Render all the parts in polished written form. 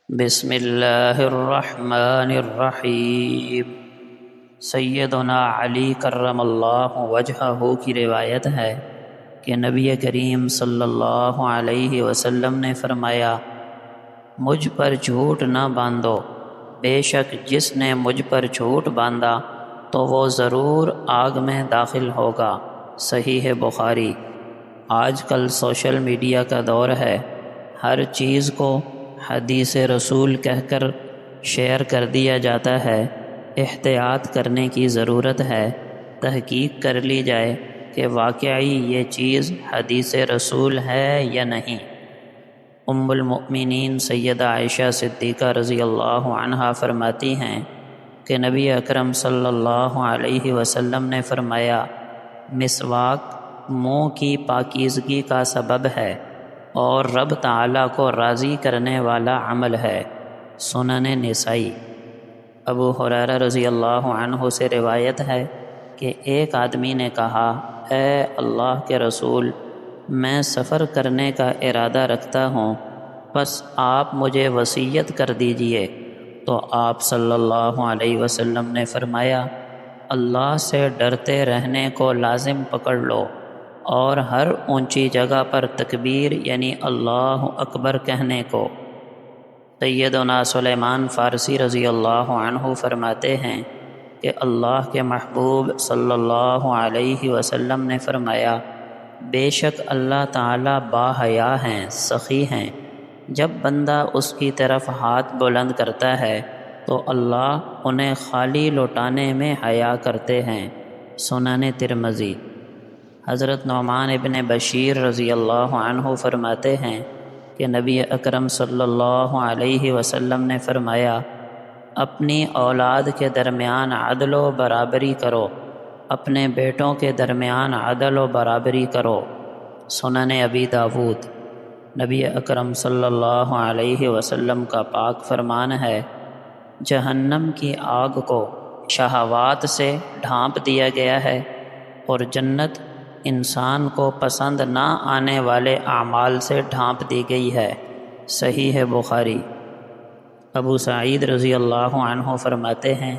بسم اللہ الرحمن الرحیم۔ سیدنا علی کرم اللہ وجہہ کی روایت ہے کہ نبی کریم صلی اللہ علیہ وسلم نے فرمایا، مجھ پر جھوٹ نہ باندھو، بے شک جس نے مجھ پر جھوٹ باندھا تو وہ ضرور آگ میں داخل ہوگا۔ صحیح بخاری۔ آج کل سوشل میڈیا کا دور ہے، ہر چیز کو حدیث رسول کہہ کر شیئر کر دیا جاتا ہے۔ احتیاط کرنے کی ضرورت ہے، تحقیق کر لی جائے کہ واقعی یہ چیز حدیث رسول ہے یا نہیں۔ ام المؤمنین سیدہ عائشہ صدیقہ رضی اللہ عنہا فرماتی ہیں کہ نبی اکرم صلی اللہ علیہ وسلم نے فرمایا، مسواک منہ کی پاکیزگی کا سبب ہے اور رب تعالیٰ کو راضی کرنے والا عمل ہے۔ سنن نسائی۔ ابو ہریرہ رضی اللہ عنہ سے روایت ہے کہ ایک آدمی نے کہا، اے اللہ کے رسول، میں سفر کرنے کا ارادہ رکھتا ہوں، بس آپ مجھے وصیت کر دیجئے۔ تو آپ صلی اللہ علیہ وسلم نے فرمایا، اللہ سے ڈرتے رہنے کو لازم پکڑ لو اور ہر اونچی جگہ پر تکبیر یعنی اللہ اکبر کہنے کو۔ سیدنا سلیمان فارسی رضی اللہ عنہ فرماتے ہیں کہ اللہ کے محبوب صلی اللہ علیہ وسلم نے فرمایا، بے شک اللہ تعالیٰ باحیا ہیں، سخی ہیں۔ جب بندہ اس کی طرف ہاتھ بلند کرتا ہے تو اللہ انہیں خالی لوٹانے میں حیا کرتے ہیں۔ سنن ترمذی۔ حضرت نعمان ابن بشیر رضی اللہ عنہ فرماتے ہیں کہ نبی اکرم صلی اللہ علیہ وسلم نے فرمایا، اپنی اولاد کے درمیان عدل و برابری کرو، اپنے بیٹوں کے درمیان عدل و برابری کرو۔ سنن ابی داود۔ نبی اکرم صلی اللہ علیہ وسلم کا پاک فرمان ہے، جہنم کی آگ کو شہوات سے ڈھانپ دیا گیا ہے اور جنت انسان کو پسند نہ آنے والے اعمال سے ڈھانپ دی گئی ہے۔ صحیح بخاری۔ ابو سعید رضی اللہ عنہ فرماتے ہیں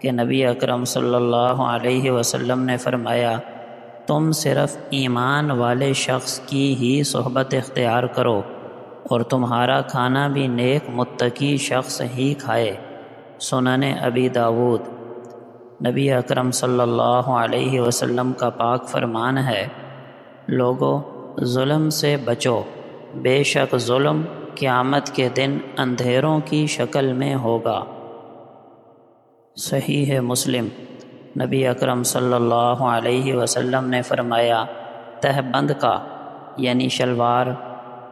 کہ نبی اکرم صلی اللہ علیہ وسلم نے فرمایا، تم صرف ایمان والے شخص کی ہی صحبت اختیار کرو اور تمہارا کھانا بھی نیک متقی شخص ہی کھائے۔ سنن ابی داود۔ نبی اکرم صلی اللہ علیہ وسلم کا پاک فرمان ہے، لوگو ظلم سے بچو، بے شک ظلم قیامت کے دن اندھیروں کی شکل میں ہوگا۔ صحیح مسلم۔ نبی اکرم صلی اللہ علیہ وسلم نے فرمایا، تہبند کا یعنی شلوار،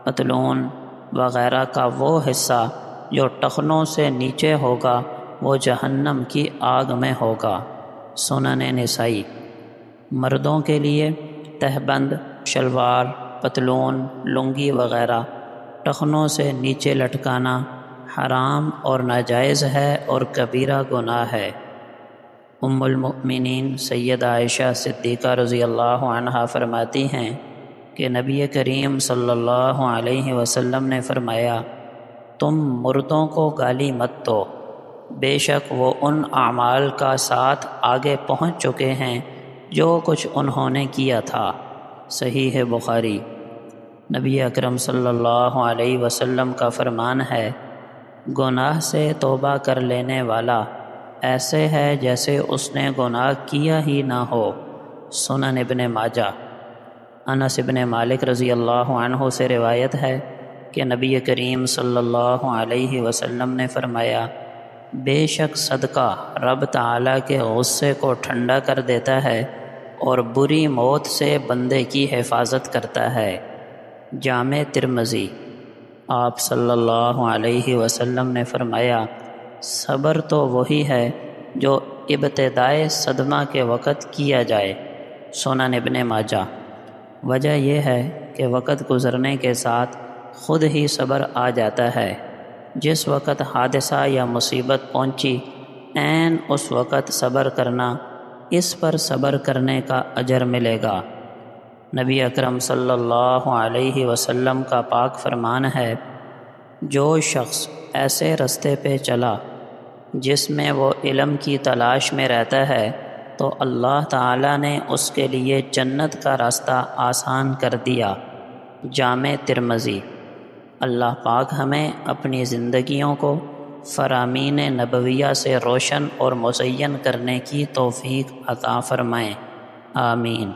پتلون وغیرہ کا وہ حصہ جو ٹخنوں سے نیچے ہوگا وہ جہنم کی آگ میں ہوگا۔ سنن نسائی۔ مردوں کے لیے تہبند، شلوار، پتلون، لنگی وغیرہ ٹخنوں سے نیچے لٹکانا حرام اور ناجائز ہے اور کبیرہ گناہ ہے۔ ام المؤمنین سیدہ عائشہ صدیقہ رضی اللہ عنہا فرماتی ہیں کہ نبی کریم صلی اللہ علیہ وسلم نے فرمایا، تم مردوں کو گالی مت دو، بے شک وہ ان اعمال کا ساتھ آگے پہنچ چکے ہیں جو کچھ انہوں نے کیا تھا۔ صحیح بخاری۔ نبی اکرم صلی اللہ علیہ وسلم کا فرمان ہے، گناہ سے توبہ کر لینے والا ایسے ہے جیسے اس نے گناہ کیا ہی نہ ہو۔ سنن ابن ماجہ۔ انس ابن مالک رضی اللہ عنہ سے روایت ہے کہ نبی کریم صلی اللہ علیہ وسلم نے فرمایا، بے شک صدقہ رب تعالیٰ کے غصے کو ٹھنڈا کر دیتا ہے اور بری موت سے بندے کی حفاظت کرتا ہے۔ جامع ترمذی۔ آپ صلی اللہ علیہ وسلم نے فرمایا، صبر تو وہی ہے جو ابتدائے صدمہ کے وقت کیا جائے۔ سنن ابن ماجہ۔ وجہ یہ ہے کہ وقت گزرنے کے ساتھ خود ہی صبر آ جاتا ہے۔ جس وقت حادثہ یا مصیبت پہنچی عین اس وقت صبر کرنا، اس پر صبر کرنے کا اجر ملے گا۔ نبی اکرم صلی اللہ علیہ وسلم کا پاک فرمان ہے، جو شخص ایسے رستے پہ چلا جس میں وہ علم کی تلاش میں رہتا ہے تو اللہ تعالیٰ نے اس کے لیے جنت کا راستہ آسان کر دیا۔ جامع ترمذی۔ اللہ پاک ہمیں اپنی زندگیوں کو فرامین نبویہ سے روشن اور مزین کرنے کی توفیق عطا فرمائیں، آمین۔